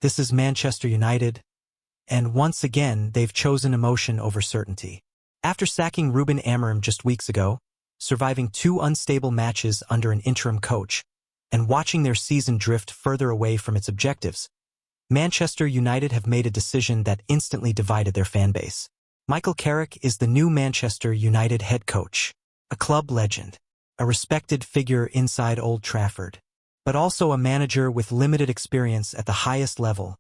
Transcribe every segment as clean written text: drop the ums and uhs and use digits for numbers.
This is Manchester United, and once again they've chosen emotion over certainty. After sacking Ruben Amorim just weeks ago, surviving 2 unstable matches under an interim coach, and watching their season drift further away from its objectives, Manchester United have made a decision that instantly divided their fan base. Michael Carrick is the new Manchester United head coach, a club legend, a respected figure inside Old Trafford, but also a manager with limited experience at the highest level,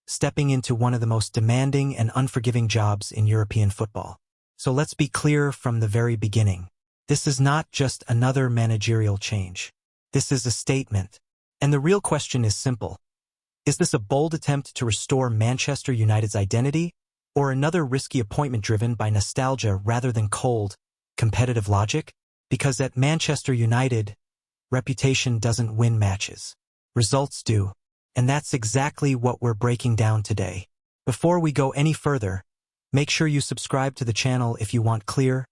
stepping into one of the most demanding and unforgiving jobs in European football. So let's be clear from the very beginning. This is not just another managerial change. This is a statement. And the real question is simple. Is this a bold attempt to restore Manchester United's identity, or another risky appointment driven by nostalgia rather than cold, competitive logic? Because at Manchester United, reputation doesn't win matches. Results do. And that's exactly what we're breaking down today. Before we go any further, make sure you subscribe to the channel if you want clear,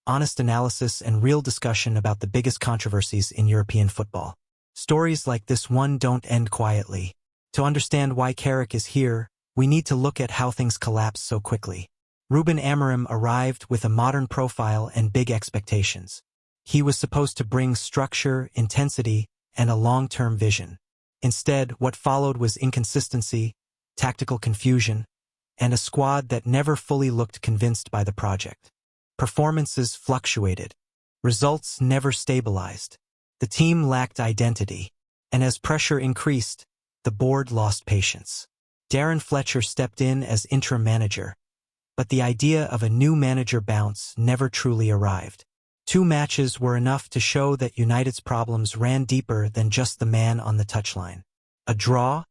honest analysis and real discussion about the biggest controversies in European football. Stories like this one don't end quietly. To understand why Carrick is here, we need to look at how things collapsed so quickly. Ruben Amorim arrived with a modern profile and big expectations. He was supposed to bring structure, intensity, and a long-term vision. Instead, what followed was inconsistency, tactical confusion, and a squad that never fully looked convinced by the project. Performances fluctuated. Results never stabilized. The team lacked identity. And as pressure increased, the board lost patience. Darren Fletcher stepped in as interim manager, but the idea of a new manager bounce never truly arrived. 2 matches were enough to show that United's problems ran deeper than just the man on the touchline. A draw,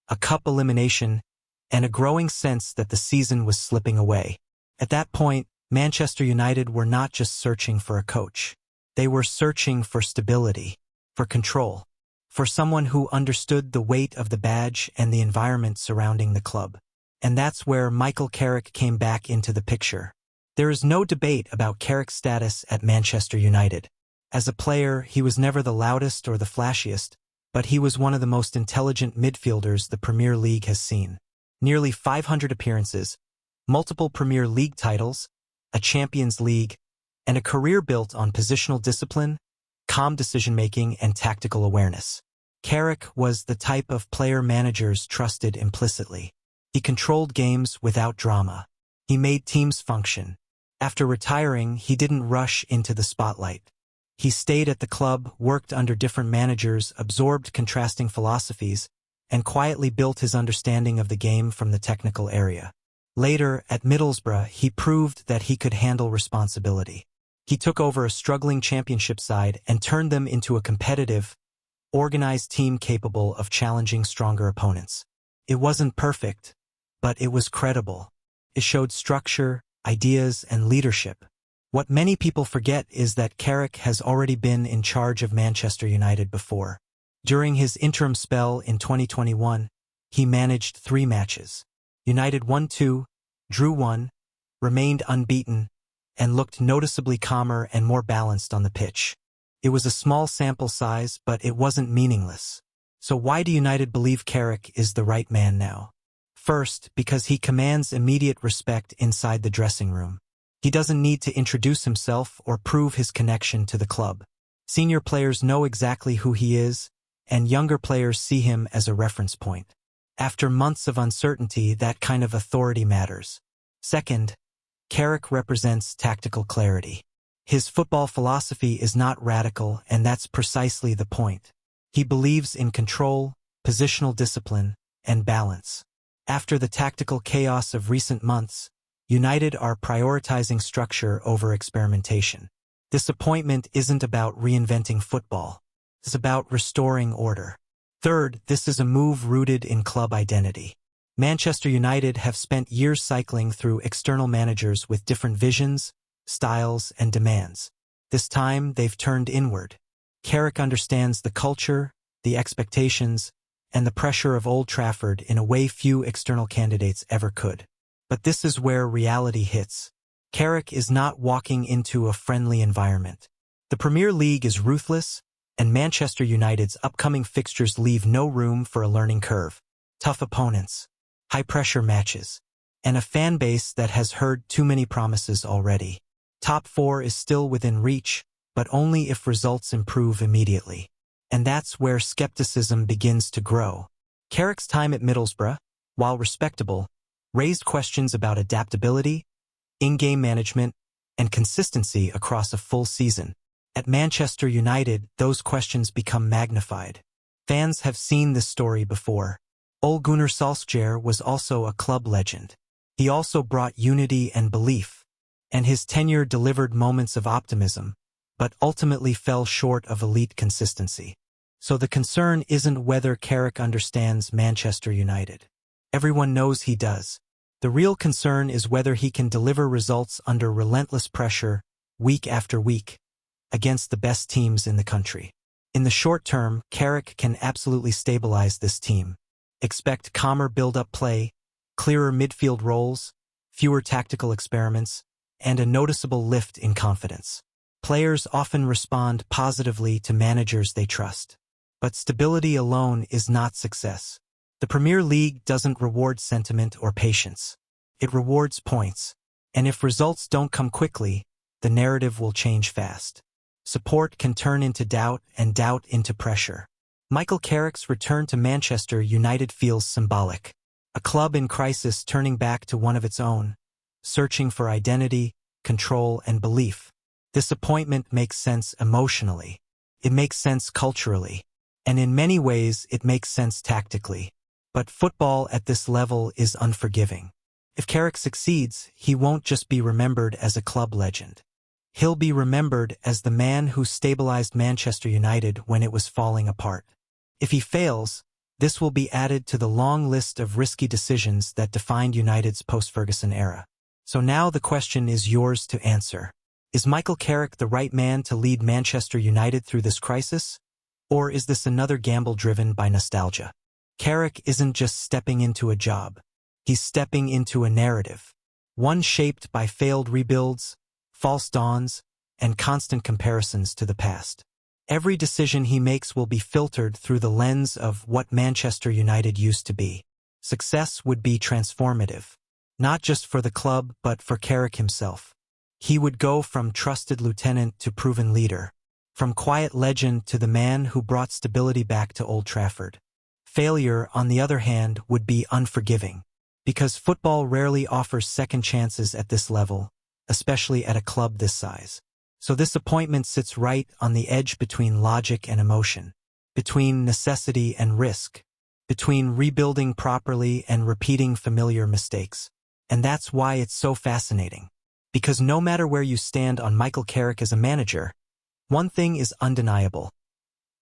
a cup elimination, and a growing sense that the season was slipping away. At that point, Manchester United were not just searching for a coach. They were searching for stability, for control, for someone who understood the weight of the badge and the environment surrounding the club. And that's where Michael Carrick came back into the picture. There is no debate about Carrick's status at Manchester United. As a player, he was never the loudest or the flashiest, but he was one of the most intelligent midfielders the Premier League has seen. Nearly 500 appearances, multiple Premier League titles, a Champions League, and a career built on positional discipline, calm decision-making, and tactical awareness. Carrick was the type of player managers trusted implicitly. He controlled games without drama. He made teams function. After retiring, he didn't rush into the spotlight. He stayed at the club, worked under different managers, absorbed contrasting philosophies, and quietly built his understanding of the game from the technical area. Later, at Middlesbrough, he proved that he could handle responsibility. He took over a struggling championship side and turned them into a competitive, organized team capable of challenging stronger opponents. It wasn't perfect, but it was credible. It showed structure, ideas, and leadership. What many people forget is that Carrick has already been in charge of Manchester United before. During his interim spell in 2021, he managed 3 matches. United won 2, drew 1, remained unbeaten, and looked noticeably calmer and more balanced on the pitch. It was a small sample size, but it wasn't meaningless. So why do United believe Carrick is the right man now? First, because he commands immediate respect inside the dressing room. He doesn't need to introduce himself or prove his connection to the club. Senior players know exactly who he is, and younger players see him as a reference point. After months of uncertainty, that kind of authority matters. Second, Carrick represents tactical clarity. His football philosophy is not radical, and that's precisely the point. He believes in control, positional discipline, and balance. After the tactical chaos of recent months, United are prioritizing structure over experimentation. This appointment isn't about reinventing football. It's about restoring order. Third, this is a move rooted in club identity. Manchester United have spent years cycling through external managers with different visions, styles, and demands. This time, they've turned inward. Carrick understands the culture, the expectations, and the pressure of Old Trafford in a way few external candidates ever could. But this is where reality hits. Carrick is not walking into a friendly environment. The Premier League is ruthless, and Manchester United's upcoming fixtures leave no room for a learning curve. tough opponents, high-pressure matches, and a fan base that has heard too many promises already. Top 4 is still within reach, but only if results improve immediately. And that's where skepticism begins to grow. Carrick's time at Middlesbrough, while respectable, raised questions about adaptability, in-game management, and consistency across a full season. At Manchester United, those questions become magnified. Fans have seen this story before. Ole Gunnar Solskjaer was also a club legend. He also brought unity and belief, and his tenure delivered moments of optimism, but ultimately fell short of elite consistency. So the concern isn't whether Carrick understands Manchester United. Everyone knows he does. The real concern is whether he can deliver results under relentless pressure, week after week, against the best teams in the country. In the short term, Carrick can absolutely stabilize this team. Expect calmer build-up play, clearer midfield roles, fewer tactical experiments, and a noticeable lift in confidence. Players often respond positively to managers they trust. But stability alone is not success. The Premier League doesn't reward sentiment or patience. It rewards points. And if results don't come quickly, the narrative will change fast. Support can turn into doubt and doubt into pressure. Michael Carrick's return to Manchester United feels symbolic. A club in crisis turning back to one of its own, searching for identity, control, and belief. This appointment makes sense emotionally. It makes sense culturally. And in many ways, it makes sense tactically. But football at this level is unforgiving. If Carrick succeeds, he won't just be remembered as a club legend. He'll be remembered as the man who stabilized Manchester United when it was falling apart. If he fails, this will be added to the long list of risky decisions that defined United's post-Ferguson era. So now the question is yours to answer. Is Michael Carrick the right man to lead Manchester United through this crisis? Or is this another gamble driven by nostalgia? Carrick isn't just stepping into a job. He's stepping into a narrative. One shaped by failed rebuilds, false dawns, and constant comparisons to the past. Every decision he makes will be filtered through the lens of what Manchester United used to be. Success would be transformative, not just for the club but for Carrick himself. He would go from trusted lieutenant to proven leader, from quiet legend to the man who brought stability back to Old Trafford. Failure, on the other hand, would be unforgiving, because football rarely offers second chances at this level, especially at a club this size. So this appointment sits right on the edge between logic and emotion, between necessity and risk, between rebuilding properly and repeating familiar mistakes. And that's why it's so fascinating. Because no matter where you stand on Michael Carrick as a manager, one thing is undeniable.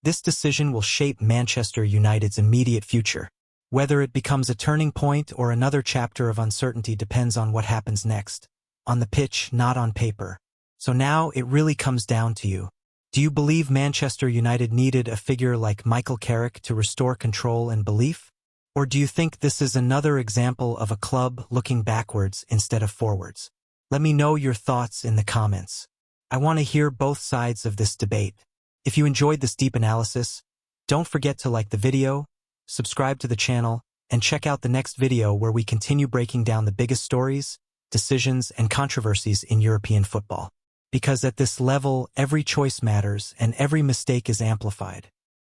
This decision will shape Manchester United's immediate future. Whether it becomes a turning point or another chapter of uncertainty depends on what happens next. On the pitch, not on paper. So now it really comes down to you. Do you believe Manchester United needed a figure like Michael Carrick to restore control and belief? Or do you think this is another example of a club looking backwards instead of forwards? Let me know your thoughts in the comments. I want to hear both sides of this debate. If you enjoyed this deep analysis, don't forget to like the video, subscribe to the channel, and check out the next video where we continue breaking down the biggest stories, decisions, and controversies in European football. Because at this level, every choice matters and every mistake is amplified.